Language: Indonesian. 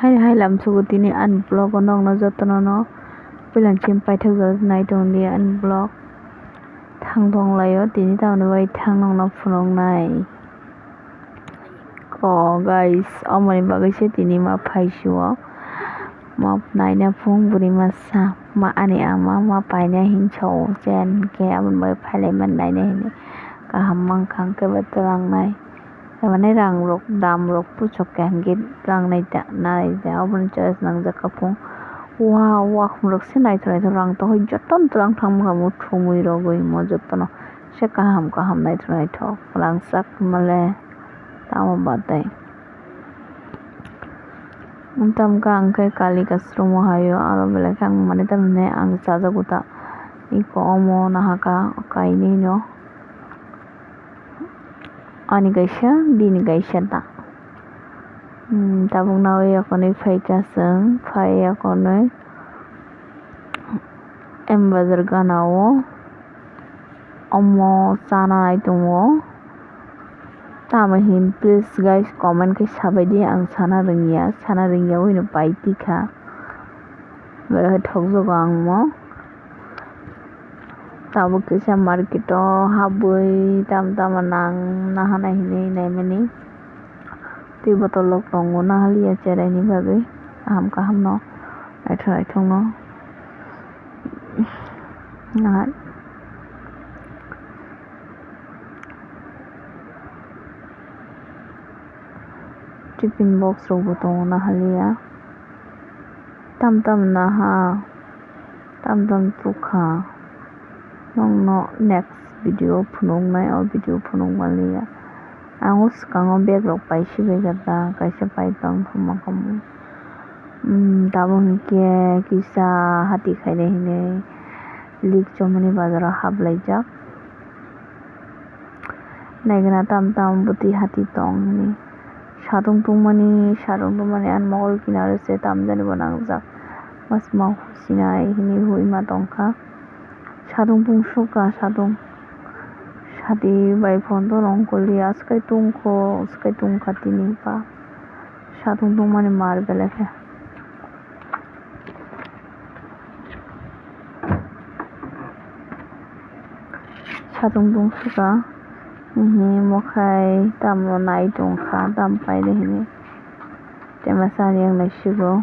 hai lam sugu tini unblock onong no jotono no pilang chim paithak nai tong di unblock thang dong layo tini tamni bai thang nong no phunuk nai guys omoni bagui se tini ma phaisio ma naina phung buri masa ma ani ama ma paina hincho chen ke amon bai phaile man naina hini kaham mangkhang ke batalang nai মানে rang rok dam rok puchok ke hangit rang nai da obon choice nang jak kapung wow khum rok se nai thrai rang to hoi joton rang thang ma mu thumui rogoi mo jotono se kaham nai thrai thok rang sak male tamo batai untam ka angkai kali kasromo hayo aro belek ang mane tamne ang sajaguta iko omo nahaka kaini no ani gaisa dini gaisa ta tabung nawe akonai phaika seng phai akonai bazar ganao omo sana nai tungo tama hin please guys comment ke sabai di ang sana ringya wino paiti kha bera thokjogo ang mo tabo kisa market o habui tam nang nahana hini naimani tui botol lok tongo nahalia cherai ni bagui kaham no naithong no nahat tiffin box rok bo tongo nahalia tam naha tam tukha nongno next video phunuk nai o video phunuk malia ango skango bag rok paisi bai gata kaisa pai tong thuma kamu tabo hingke kisa hati khaine hine lik chomani bazar haplaijak naigana tam buti hati tong ni sadung tungmani an mogol kinare se tamjani bonangjak masma husinai hini huima tongkha sadung tungsuka sadung sadi bai phondo rongkoli askai tungkha tini pa sadung tungmani mar belekhe sadung tungsuka mokhai tamno nai tongkha tam paide hini tema sari ang naisigo